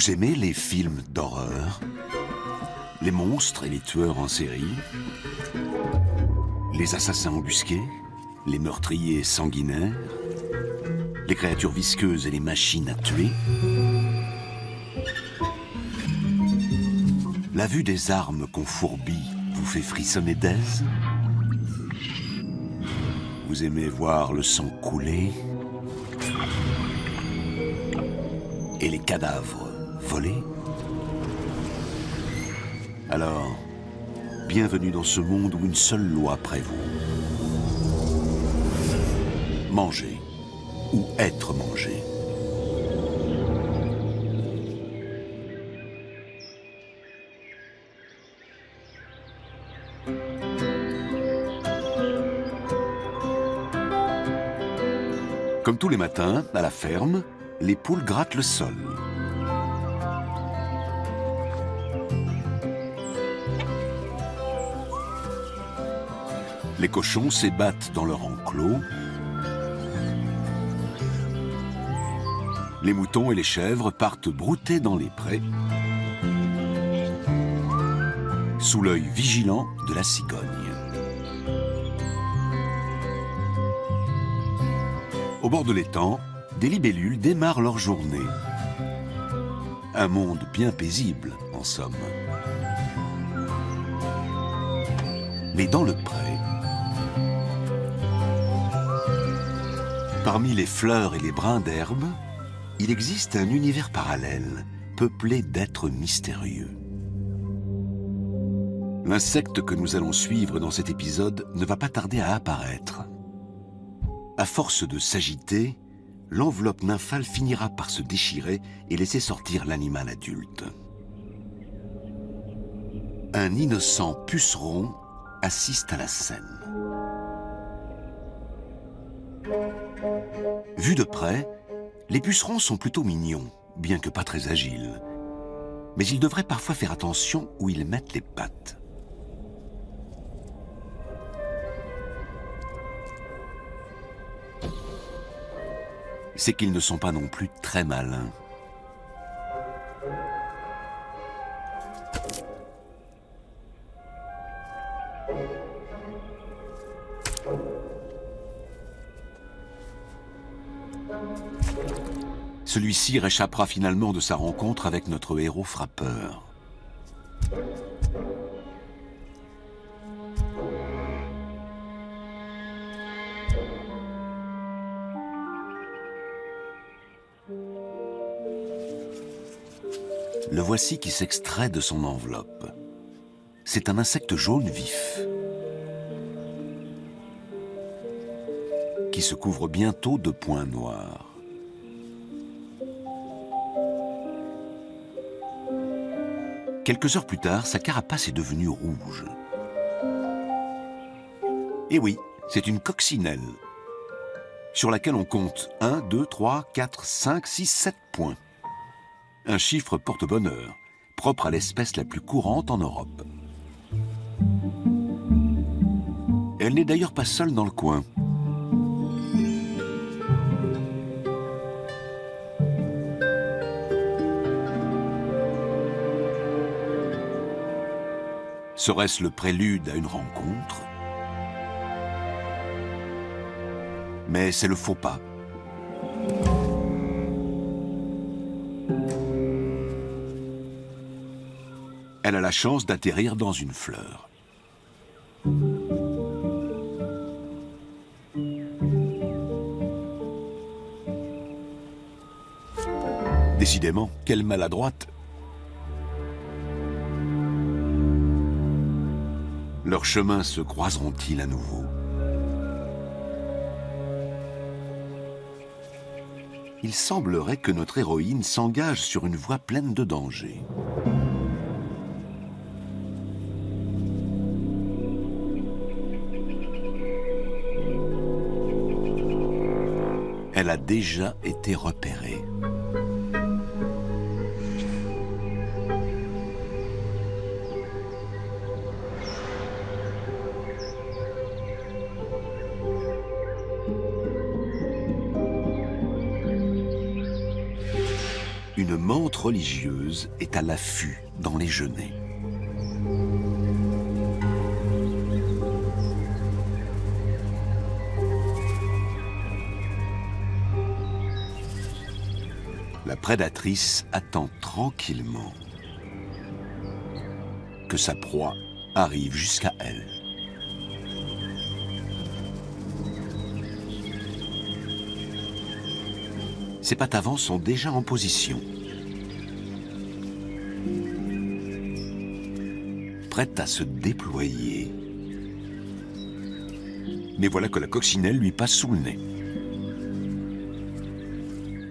Vous aimez les films d'horreur? Les monstres et les tueurs en série? Les assassins embusqués? Les meurtriers sanguinaires? Les créatures visqueuses et les machines à tuer? La vue des armes qu'on fourbit vous fait frissonner d'aise? Vous aimez voir le sang couler? Et les cadavres voler? Alors, bienvenue dans ce monde où une seule loi prévaut. Manger ou être mangé. Comme tous les matins, à la ferme, les poules grattent le sol. Les cochons s'ébattent dans leur enclos. Les moutons et les chèvres partent brouter dans les prés, sous l'œil vigilant de la cigogne. Au bord de l'étang, des libellules démarrent leur journée. Un monde bien paisible, en somme. Mais dans le pré, parmi les fleurs et les brins d'herbe, il existe un univers parallèle, peuplé d'êtres mystérieux. L'insecte que nous allons suivre dans cet épisode ne va pas tarder à apparaître. À force de s'agiter, l'enveloppe nymphale finira par se déchirer et laisser sortir l'animal adulte. Un innocent puceron assiste à la scène. Vus de près, les pucerons sont plutôt mignons, bien que pas très agiles. Mais ils devraient parfois faire attention où ils mettent les pattes. C'est qu'ils ne sont pas non plus très malins. Celui-ci réchappera finalement de sa rencontre avec notre héros frappeur. Le voici qui s'extrait de son enveloppe. C'est un insecte jaune vif, qui se couvre bientôt de points noirs. Quelques heures plus tard, sa carapace est devenue rouge. Et oui, c'est une coccinelle, sur laquelle on compte 1, 2, 3, 4, 5, 6, 7 points. Un chiffre porte-bonheur, propre à l'espèce la plus courante en Europe. Elle n'est d'ailleurs pas seule dans le coin. Serait-ce le prélude à une rencontre? Mais c'est le faux pas. Elle a la chance d'atterrir dans une fleur. Décidément, quelle maladroite! Leurs chemins se croiseront-ils à nouveau? Il semblerait que notre héroïne s'engage sur une voie pleine de dangers. Elle a déjà été repérée. Une menthe religieuse est à l'affût dans les genêts. La prédatrice attend tranquillement que sa proie arrive jusqu'à elle. Ses pattes avant sont déjà en position, prêtes à se déployer. Mais voilà que la coccinelle lui passe sous le nez.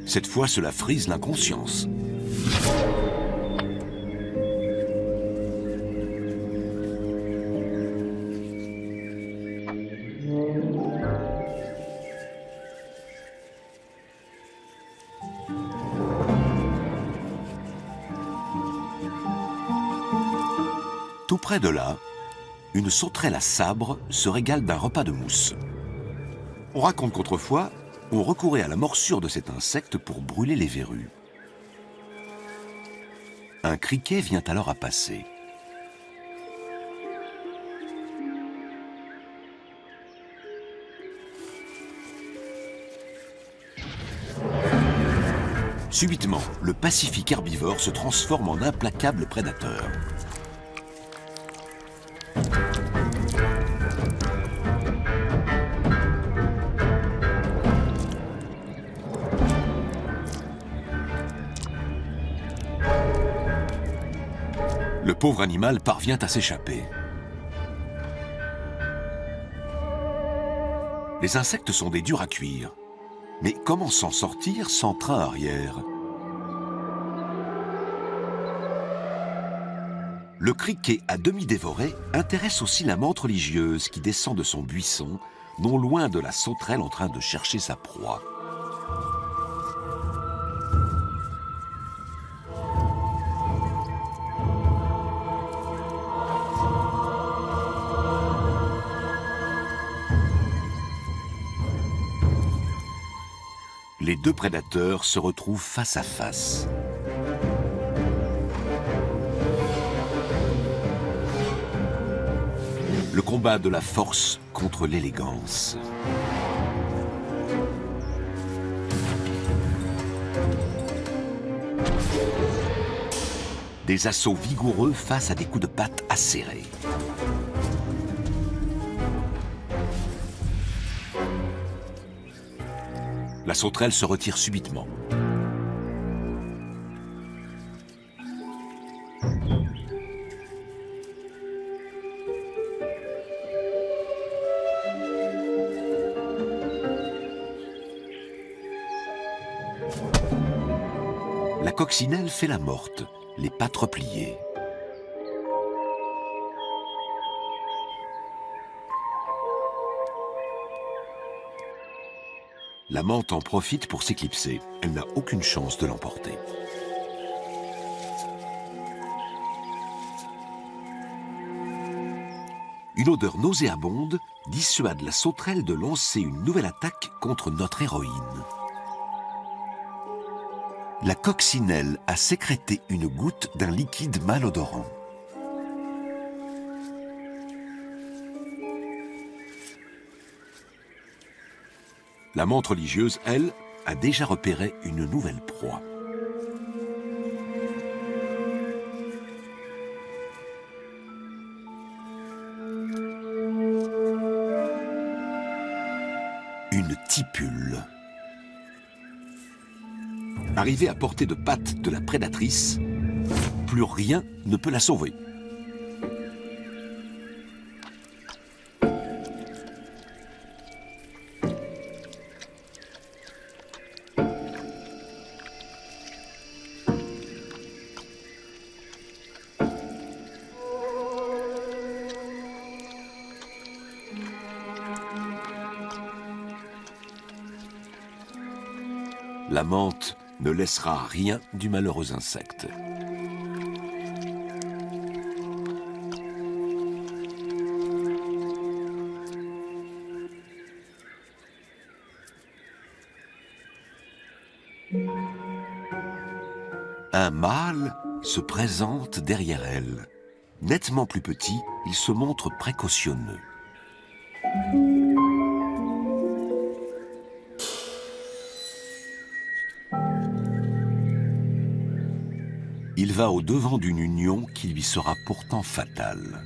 Cette fois, cela frise l'inconscience. Tout près de là, une sauterelle à sabre se régale d'un repas de mousse. On raconte qu'autrefois, on recourait à la morsure de cet insecte pour brûler les verrues. Un criquet vient alors à passer. Subitement, le pacifique herbivore se transforme en implacable prédateur. Le pauvre animal parvient à s'échapper. Les insectes sont des durs à cuire. Mais comment s'en sortir sans train arrière? Le criquet à demi dévoré intéresse aussi la menthe religieuse qui descend de son buisson, non loin de la sauterelle en train de chercher sa proie. Les deux prédateurs se retrouvent face à face. Le combat de la force contre l'élégance. Des assauts vigoureux face à des coups de patte acérés. La sauterelle se retire subitement. La coccinelle fait la morte, les pattes repliées. La menthe en profite pour s'éclipser. Elle n'a aucune chance de l'emporter. Une odeur nauséabonde dissuade la sauterelle de lancer une nouvelle attaque contre notre héroïne. La coccinelle a sécrété une goutte d'un liquide malodorant. La menthe religieuse, elle, a déjà repéré une nouvelle proie. Une tipule. Arrivée à portée de patte de la prédatrice, plus rien ne peut la sauver. La menthe ne laissera rien du malheureux insecte. Un mâle se présente derrière elle. Nettement plus petit, il se montre précautionneux. Il va au-devant d'une union qui lui sera pourtant fatale.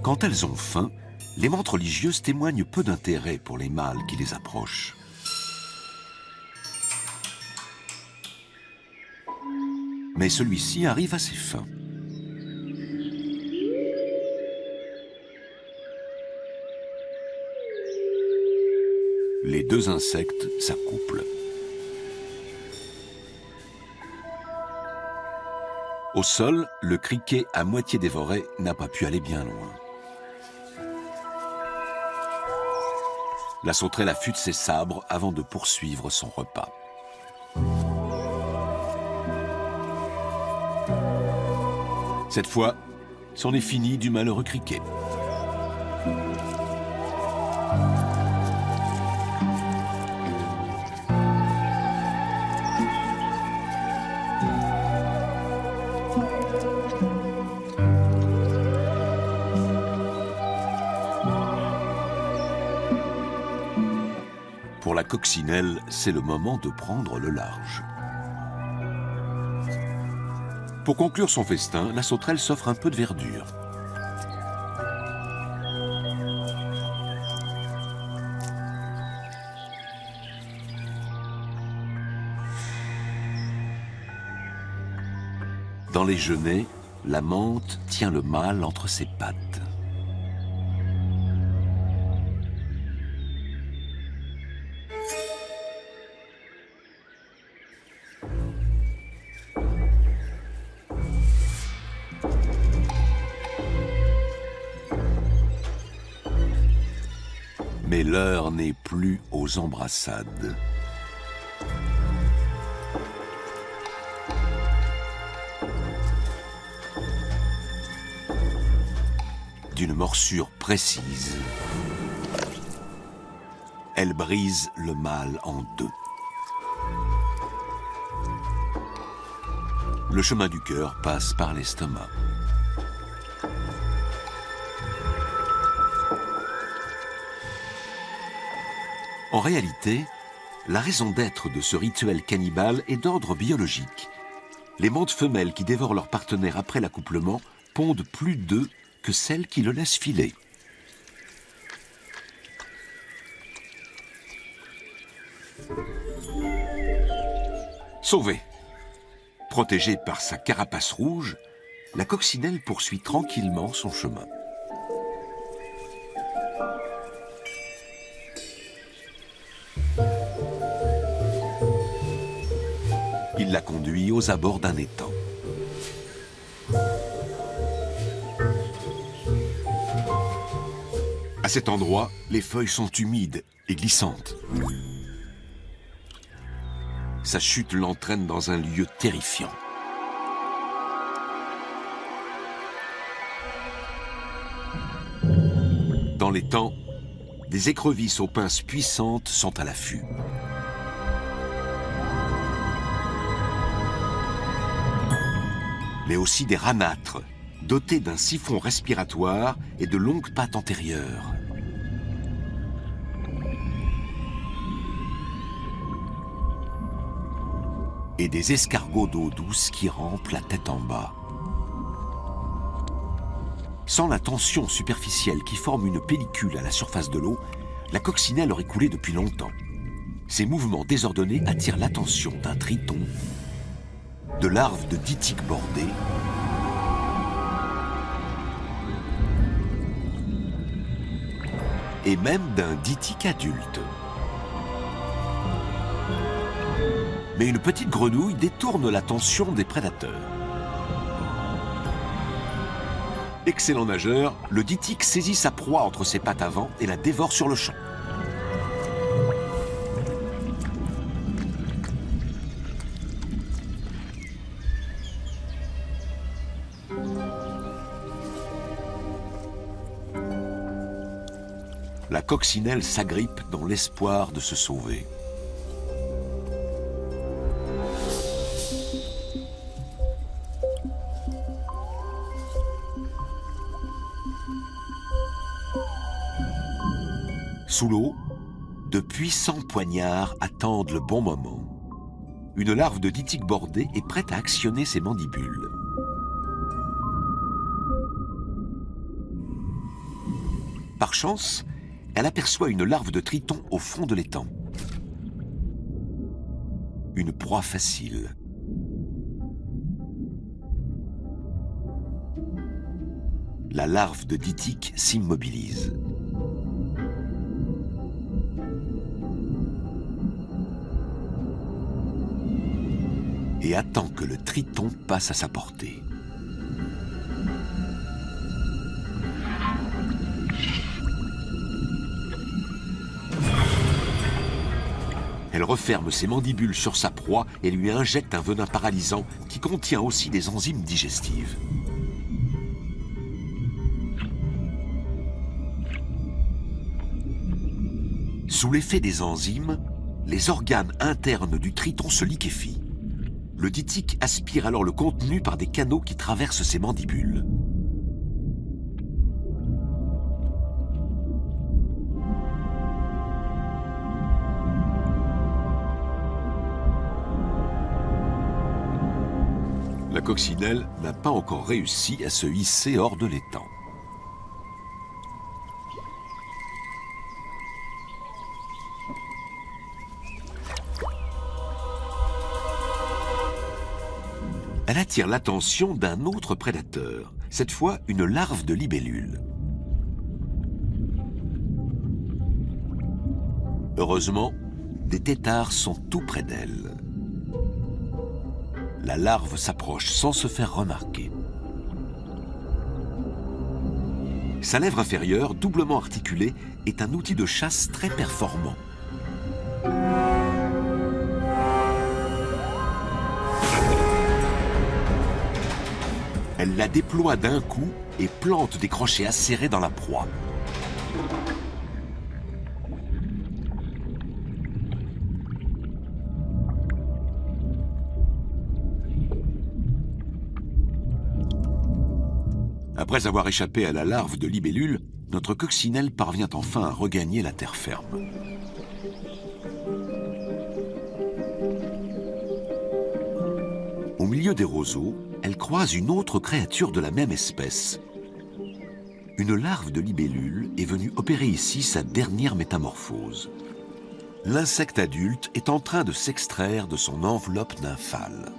Quand elles ont faim, les mantes religieuses témoignent peu d'intérêt pour les mâles qui les approchent. Mais celui-ci arrive à ses fins. Les deux insectes s'accouplent. Au sol, le criquet à moitié dévoré n'a pas pu aller bien loin. La sauterelle affûte ses sabres avant de poursuivre son repas. Cette fois, c'en est fini du malheureux criquet. Pour la coccinelle, c'est le moment de prendre le large. Pour conclure son festin, la sauterelle s'offre un peu de verdure. Dans les genêts, la mante tient le mâle entre ses pattes. Mais l'heure n'est plus aux embrassades. D'une morsure précise, elle brise le mâle en deux. Le chemin du cœur passe par l'estomac. En réalité, la raison d'être de ce rituel cannibale est d'ordre biologique. Les mantes femelles qui dévorent leur partenaire après l'accouplement pondent plus d'œufs que celles qui le laissent filer. Sauvée. Protégée par sa carapace rouge, la coccinelle poursuit tranquillement son chemin. Il la conduit aux abords d'un étang. À cet endroit, les feuilles sont humides et glissantes. Sa chute l'entraîne dans un lieu terrifiant. Dans l'étang, des écrevisses aux pinces puissantes sont à l'affût. Mais aussi des ranâtres, dotés d'un siphon respiratoire et de longues pattes antérieures. Et des escargots d'eau douce qui rampent la tête en bas. Sans la tension superficielle qui forme une pellicule à la surface de l'eau, la coccinelle aurait coulé depuis longtemps. Ces mouvements désordonnés attirent l'attention d'un triton, de larves de dytiques bordées, et même d'un dytique adulte. Mais une petite grenouille détourne l'attention des prédateurs. Excellent nageur, le dytique saisit sa proie entre ses pattes avant et la dévore sur le champ. La coccinelle s'agrippe dans l'espoir de se sauver. Sous l'eau, de puissants poignards attendent le bon moment. Une larve de Dytique bordée est prête à actionner ses mandibules. Par chance, elle aperçoit une larve de triton au fond de l'étang. Une proie facile. La larve de Dytique s'immobilise. Et attend que le triton passe à sa portée. Elle referme ses mandibules sur sa proie et lui injecte un venin paralysant qui contient aussi des enzymes digestives. Sous l'effet des enzymes, les organes internes du triton se liquéfient. Le Dytique aspire alors le contenu par des canaux qui traversent ses mandibules. La coccinelle n'a pas encore réussi à se hisser hors de l'étang. Elle attire l'attention d'un autre prédateur, cette fois une larve de libellule. Heureusement, des têtards sont tout près d'elle. La larve s'approche sans se faire remarquer. Sa lèvre inférieure, doublement articulée, est un outil de chasse très performant. Elle la déploie d'un coup et plante des crochets acérés dans la proie. Après avoir échappé à la larve de libellule, notre coccinelle parvient enfin à regagner la terre ferme. Au milieu des roseaux, elle croise une autre créature de la même espèce. Une larve de libellule est venue opérer ici sa dernière métamorphose. L'insecte adulte est en train de s'extraire de son enveloppe nymphale.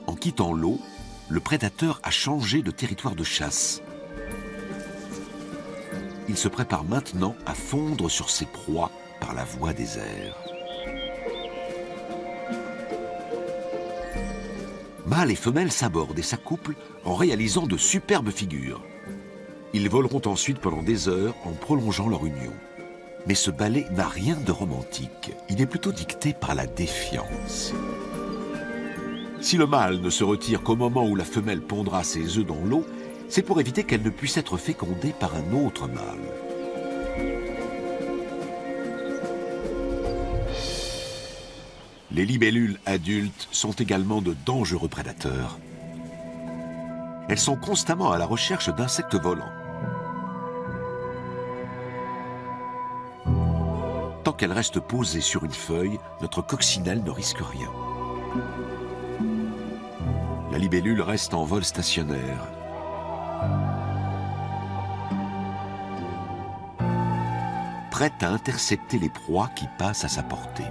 En quittant l'eau, le prédateur a changé de territoire de chasse. Il se prépare maintenant à fondre sur ses proies par la voie des airs. Mâles et femelles s'abordent et s'accouplent en réalisant de superbes figures. Ils voleront ensuite pendant des heures en prolongeant leur union. Mais ce ballet n'a rien de romantique. Il est plutôt dicté par la défiance. Si le mâle ne se retire qu'au moment où la femelle pondra ses œufs dans l'eau, c'est pour éviter qu'elle ne puisse être fécondée par un autre mâle. Les libellules adultes sont également de dangereux prédateurs. Elles sont constamment à la recherche d'insectes volants. Tant qu'elle reste posée sur une feuille, notre coccinelle ne risque rien. La libellule reste en vol stationnaire. Prête à intercepter les proies qui passent à sa portée.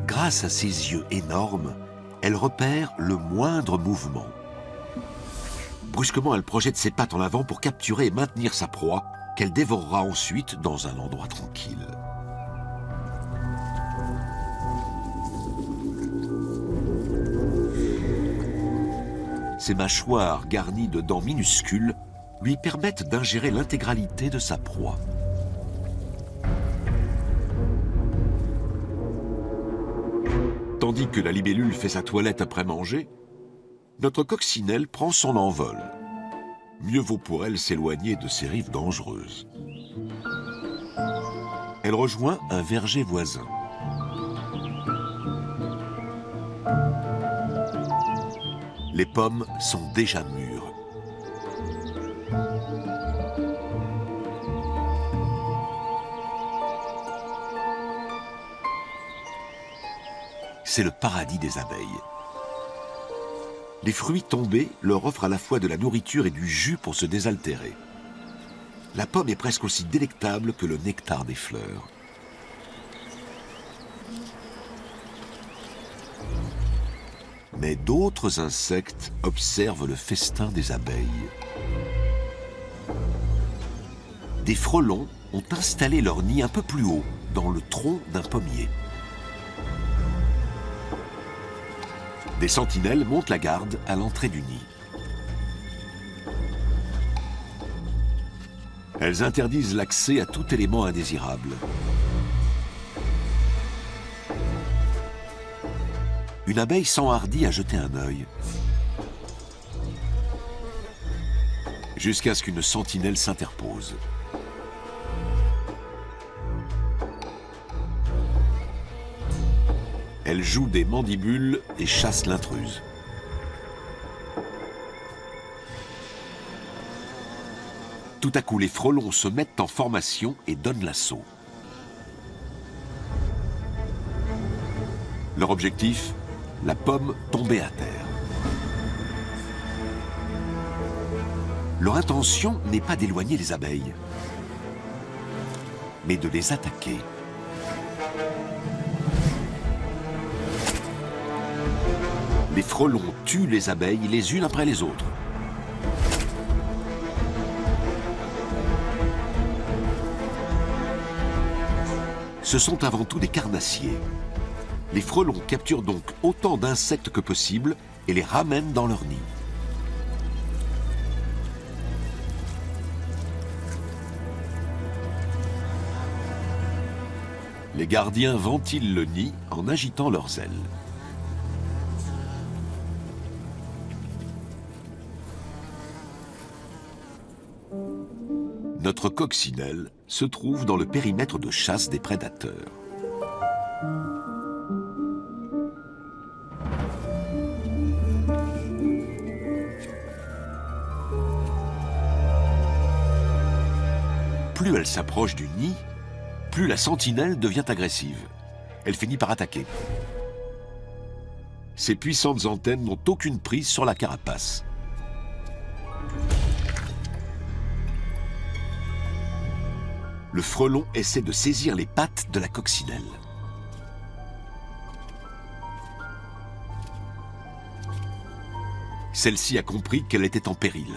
Grâce à ses yeux énormes, elle repère le moindre mouvement. Brusquement, elle projette ses pattes en avant pour capturer et maintenir sa proie, qu'elle dévorera ensuite dans un endroit tranquille. Ses mâchoires garnies de dents minuscules lui permettent d'ingérer l'intégralité de sa proie. Tandis que la libellule fait sa toilette après manger, notre coccinelle prend son envol. mieux vaut pour elle s'éloigner de ces rives dangereuses. Elle rejoint un verger voisin. Les pommes sont déjà mûres. C'est le paradis des abeilles. Les fruits tombés leur offrent à la fois de la nourriture et du jus pour se désaltérer. La pomme est presque aussi délectable que le nectar des fleurs. Mais d'autres insectes observent le festin des abeilles. Des frelons ont installé leur nid un peu plus haut, dans le tronc d'un pommier. Des sentinelles montent la garde à l'entrée du nid. Elles interdisent l'accès à tout élément indésirable. Une abeille s'enhardit à jeter un œil, jusqu'à ce qu'une sentinelle s'interpose. Elle joue des mandibules et chasse l'intruse. Tout à coup, les frelons se mettent en formation et donnent l'assaut. Leur objectif, la pomme tombée à terre. Leur intention n'est pas d'éloigner les abeilles, mais de les attaquer. Les frelons tuent les abeilles les unes après les autres. Ce sont avant tout des carnassiers. Les frelons capturent donc autant d'insectes que possible et les ramènent dans leur nid. Les gardiens ventilent le nid en agitant leurs ailes. Notre coccinelle se trouve dans le périmètre de chasse des prédateurs. Plus elle s'approche du nid, plus la sentinelle devient agressive. Elle finit par attaquer. Ses puissantes antennes n'ont aucune prise sur la carapace. Le frelon essaie de saisir les pattes de la coccinelle. Celle-ci a compris qu'elle était en péril.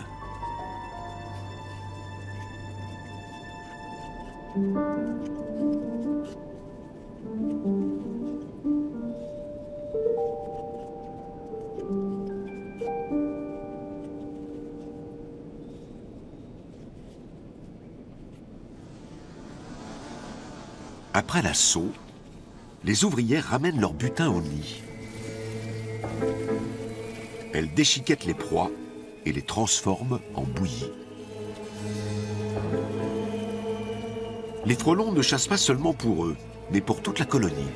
Après l'assaut, les ouvrières ramènent leur butin au nid. Elles déchiquettent les proies et les transforment en bouillie. Les frelons ne chassent pas seulement pour eux, mais pour toute la colonie.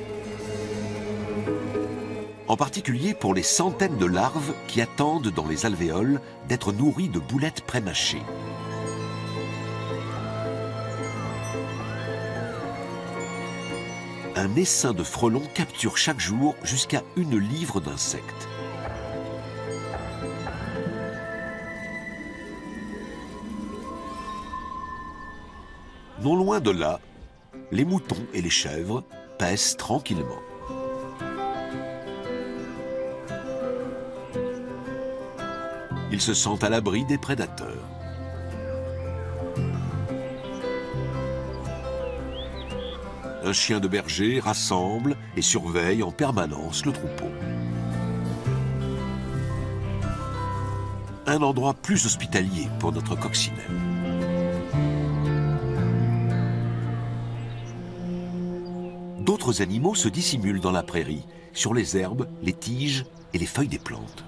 En particulier pour les centaines de larves qui attendent dans les alvéoles d'être nourries de boulettes prémâchées. Un essaim de frelons capture chaque jour jusqu'à 1 livre d'insectes. Non loin de là, les moutons et les chèvres paissent tranquillement. Ils se sentent à l'abri des prédateurs. Un chien de berger rassemble et surveille en permanence le troupeau. Un endroit plus hospitalier pour notre coccinelle. D'autres animaux se dissimulent dans la prairie, sur les herbes, les tiges et les feuilles des plantes.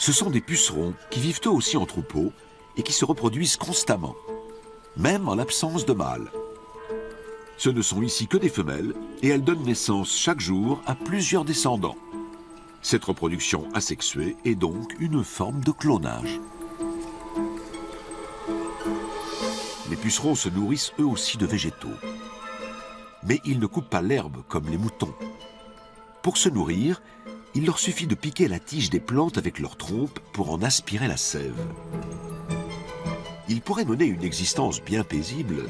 Ce sont des pucerons qui vivent eux aussi en troupeau et qui se reproduisent constamment, même en l'absence de mâles. Ce ne sont ici que des femelles et elles donnent naissance chaque jour à plusieurs descendants. Cette reproduction asexuée est donc une forme de clonage. Les pucerons se nourrissent eux aussi de végétaux. Mais ils ne coupent pas l'herbe comme les moutons. Pour se nourrir, il leur suffit de piquer la tige des plantes avec leur trompe pour en aspirer la sève. Ils pourraient mener une existence bien paisible.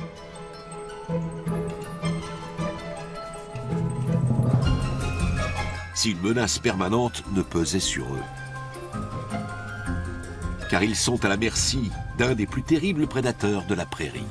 Si une menace permanente ne pesait sur eux. Car ils sont à la merci d'un des plus terribles prédateurs de la prairie.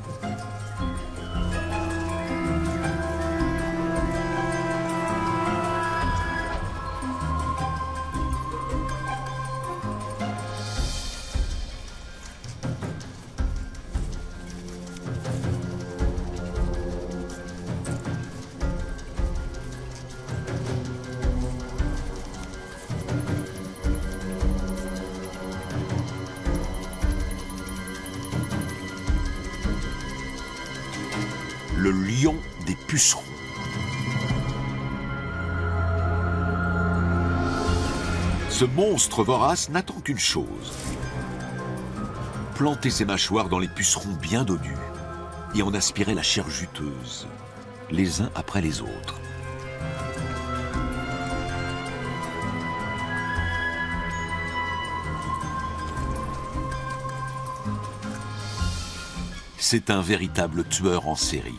Le lion des pucerons. Ce monstre vorace n'attend qu'une chose. Planter ses mâchoires dans les pucerons bien dodus et en aspirer la chair juteuse, les uns après les autres. C'est un véritable tueur en série.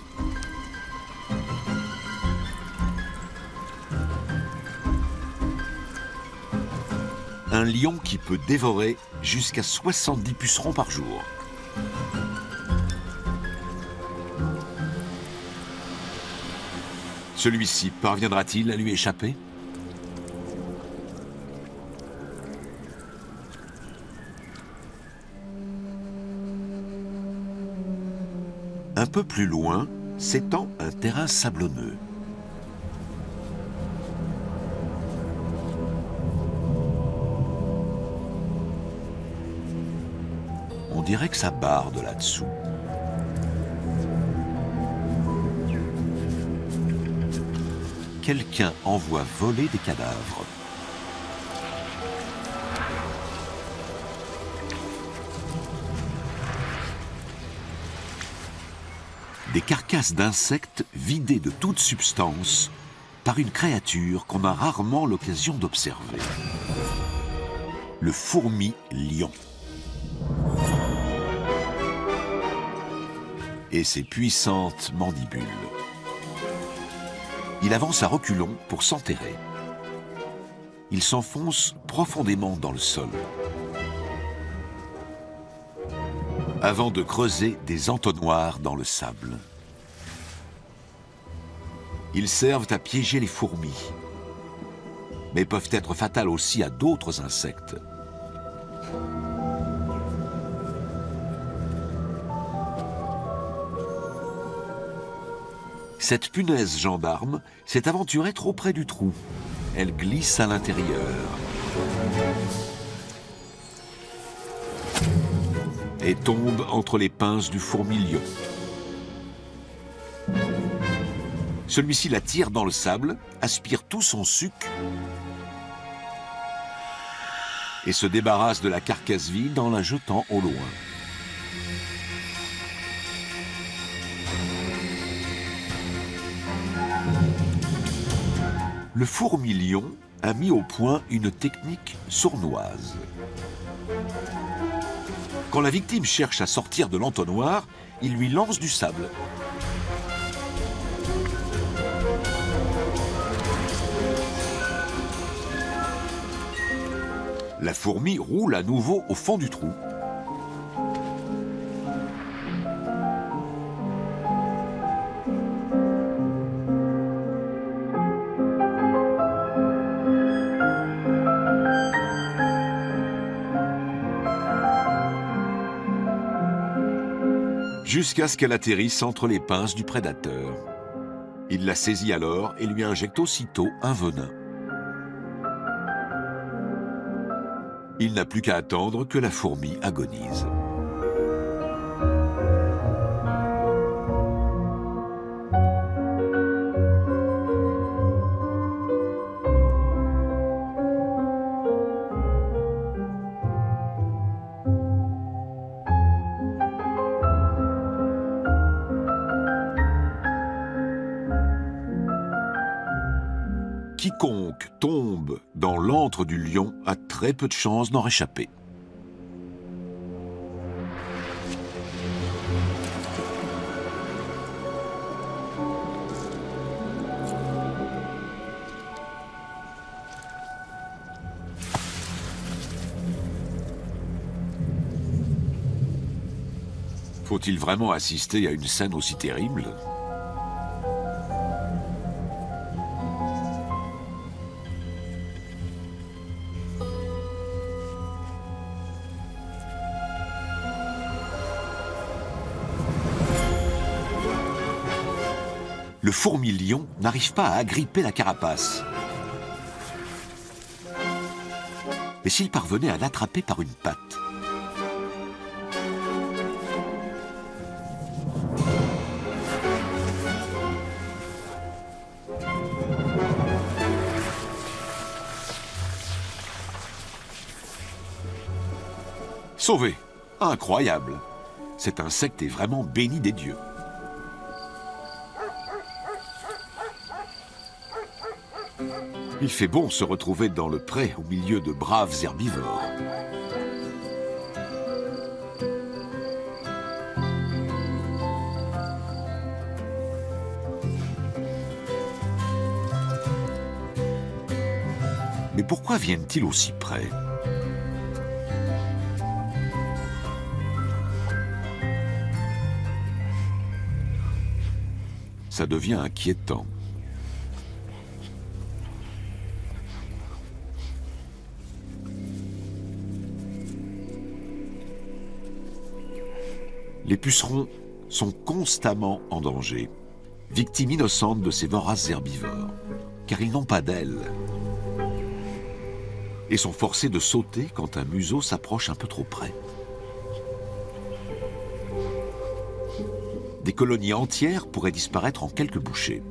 Un lion qui peut dévorer jusqu'à 70 pucerons par jour. Celui-ci parviendra-t-il à lui échapper ? Un peu plus loin s'étend un terrain sablonneux. On dirait que ça barde là-dessous. Quelqu'un envoie voler des cadavres. Des carcasses d'insectes vidées de toute substance par une créature qu'on a rarement l'occasion d'observer. Le fourmi-lion. Et ses puissantes mandibules. Il avance à reculons pour s'enterrer. Il s'enfonce profondément dans le sol. Avant de creuser des entonnoirs dans le sable. Ils servent à piéger les fourmis, mais peuvent être fatales aussi à d'autres insectes. Cette punaise gendarme s'est aventurée trop près du trou. Elle glisse à l'intérieur. Et tombe entre les pinces du fourmi-lion. Celui-ci la tire dans le sable, aspire tout son suc et se débarrasse de la carcasse vide en la jetant au loin. Le fourmi-lion a mis au point une technique sournoise. Quand la victime cherche à sortir de l'entonnoir, il lui lance du sable. La fourmi roule à nouveau au fond du trou. Jusqu'à ce qu'elle atterrisse entre les pinces du prédateur. Il la saisit alors et lui injecte aussitôt un venin. Il n'a plus qu'à attendre que la fourmi agonise. Quiconque tombe dans l'antre du lion a très peu de chances d'en réchapper. Faut-il vraiment assister à une scène aussi terrible ? Le fourmi-lion n'arrive pas à agripper la carapace. Mais s'il parvenait à l'attraper par une patte? Sauvé! Incroyable! Cet insecte est vraiment béni des dieux. Il fait bon se retrouver dans le pré au milieu de braves herbivores. Mais pourquoi viennent-ils aussi près ? Ça devient inquiétant. Les pucerons sont constamment en danger, victimes innocentes de ces voraces herbivores, car ils n'ont pas d'ailes et sont forcés de sauter quand un museau s'approche un peu trop près. Des colonies entières pourraient disparaître en quelques bouchées.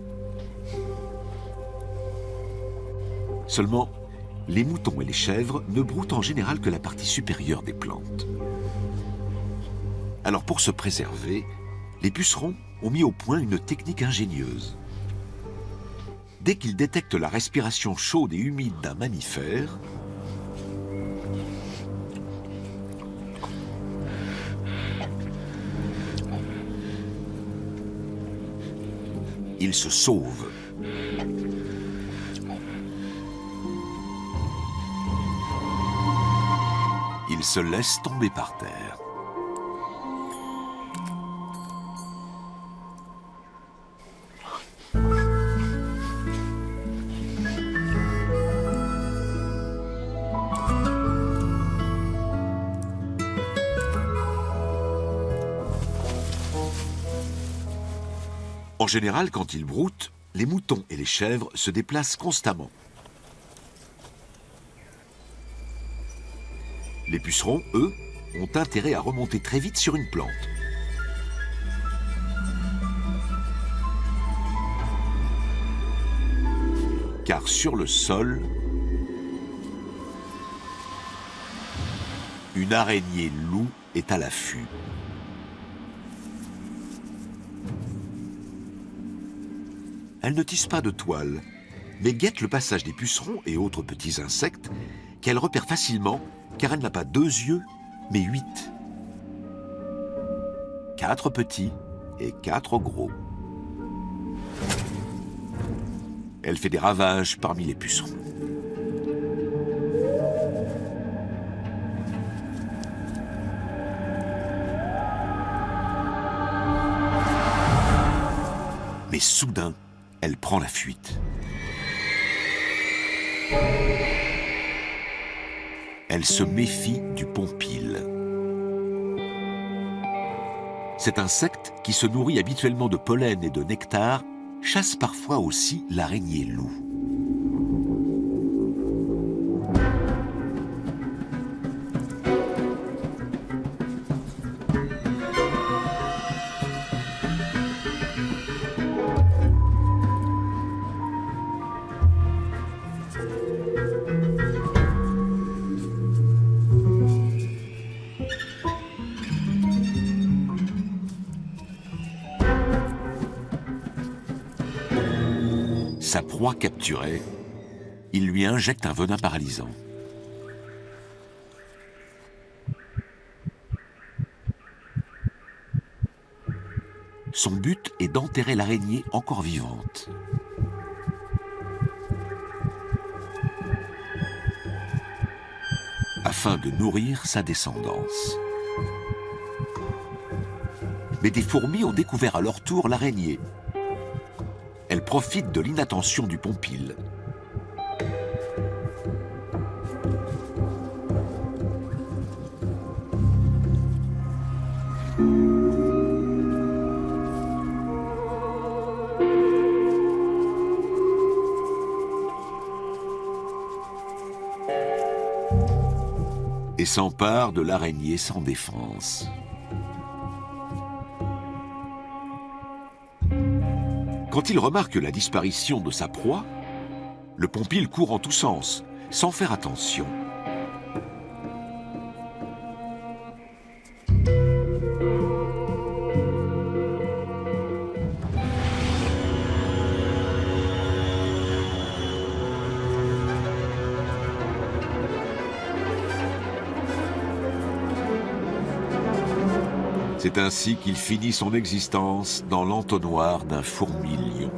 Seulement, les moutons et les chèvres ne broutent en général que la partie supérieure des plantes. Alors pour se préserver, les pucerons ont mis au point une technique ingénieuse. Dès qu'ils détectent la respiration chaude et humide d'un mammifère, ils se sauvent. Ils se laissent tomber par terre. En général, quand ils broutent, les moutons et les chèvres se déplacent constamment. Les pucerons, eux, ont intérêt à remonter très vite sur une plante. Car sur le sol, une araignée loup est à l'affût. Elle ne tisse pas de toile, mais guette le passage des pucerons et autres petits insectes qu'elle repère facilement car elle n'a pas 2 yeux, mais 8. 4 petits et 4 gros. Elle fait des ravages parmi les pucerons. Mais soudain, elle prend la fuite. Elle se méfie du pompil. Cet insecte, qui se nourrit habituellement de pollen et de nectar, chasse parfois aussi l'araignée loup. sa proie capturée, il lui injecte un venin paralysant. Son but est d'enterrer l'araignée encore vivante. Afin de nourrir sa descendance. Mais des fourmis ont découvert à leur tour l'araignée. Elles profitent de l'inattention du pompile. Et s'empare de l'araignée sans défense. Quand il remarque la disparition de sa proie, le pompile court en tous sens, sans faire attention. C'est ainsi qu'il finit son existence dans l'entonnoir d'un fourmi-lion.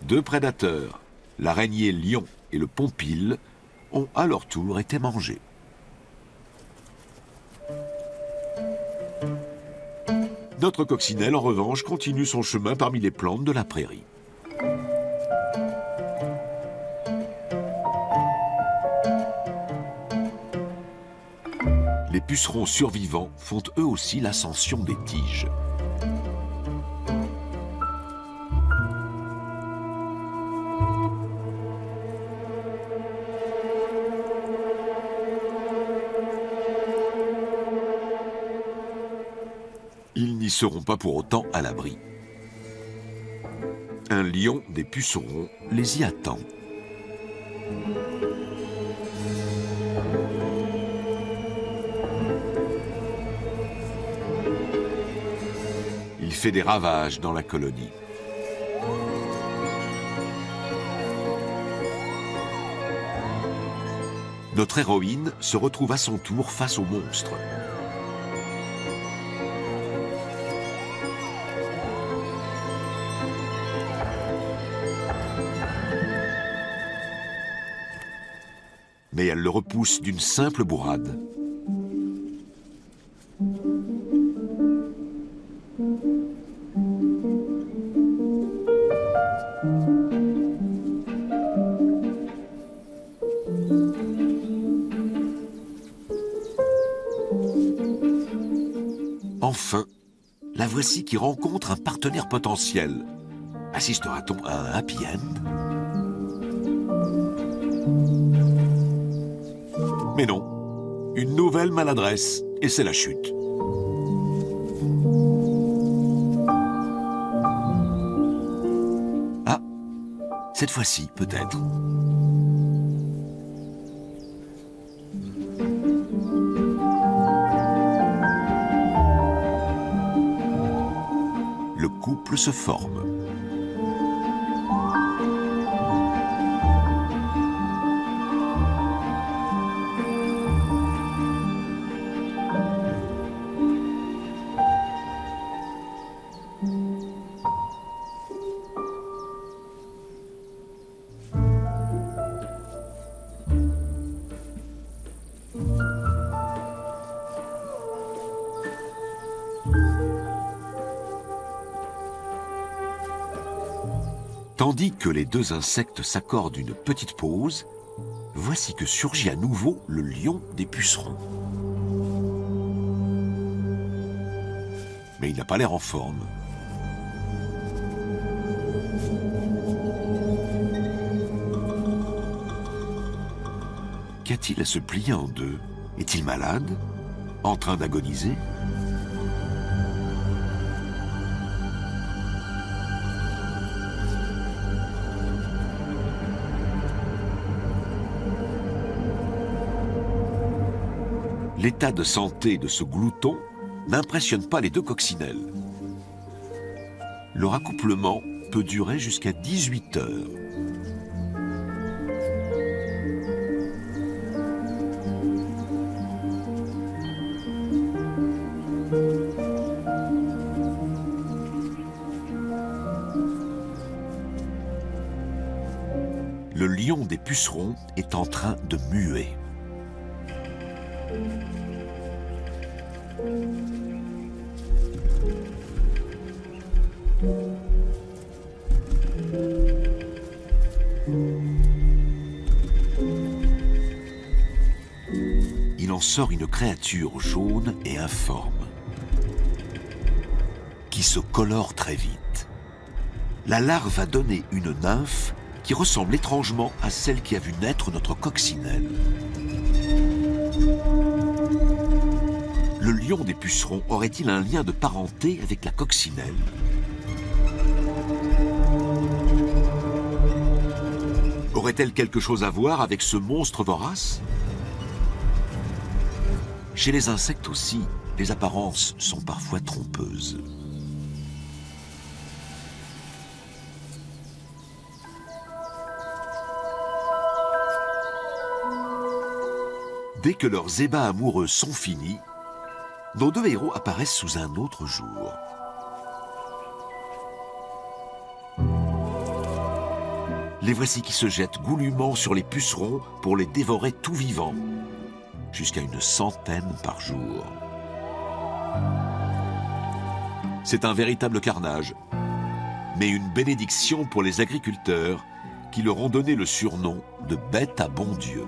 Deux prédateurs, l'araignée lion et le pompile, ont à leur tour été mangés. Notre coccinelle, en revanche, continue son chemin parmi les plantes de la prairie. Les pucerons survivants font eux aussi l'ascension des tiges. Ils n'y seront pas pour autant à l'abri. Un lion des pucerons les y attend. Il fait des ravages dans la colonie. Notre héroïne se retrouve à son tour face au monstre. Mais elle le repousse d'une simple bourrade. Enfin, la voici qui rencontre un partenaire potentiel. Assistera-t-on à un happy end ? Mais non, une nouvelle maladresse, et c'est la chute. Ah, cette fois-ci, peut-être. Le couple se forme. Tandis que les deux insectes s'accordent une petite pause, voici que surgit à nouveau le lion des pucerons. Mais il n'a pas l'air en forme. Qu'a-t-il à se plier en deux? Est-il malade? En train d'agoniser? L'état de santé de ce glouton n'impressionne pas les deux coccinelles. Leur accouplement peut durer jusqu'à 18 heures. Le lion des pucerons est en train de muer. Il en sort une créature jaune et informe, qui se colore très vite. La larve a donné une nymphe qui ressemble étrangement à celle qui a vu naître notre coccinelle. Le lion des pucerons aurait-il un lien de parenté avec la coccinelle? Aurait-elle quelque chose à voir avec ce monstre vorace? Chez les insectes aussi, les apparences sont parfois trompeuses. Dès que leurs ébats amoureux sont finis, nos deux héros apparaissent sous un autre jour. Les voici qui se jettent goulûment sur les pucerons pour les dévorer tout vivants, jusqu'à une centaine par jour. C'est un véritable carnage, mais une bénédiction pour les agriculteurs qui leur ont donné le surnom de bêtes à bon Dieu.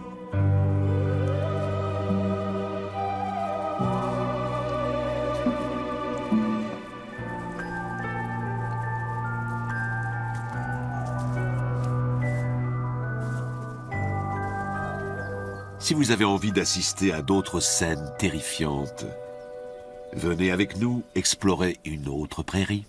Si vous avez envie d'assister à d'autres scènes terrifiantes, venez avec nous explorer une autre prairie.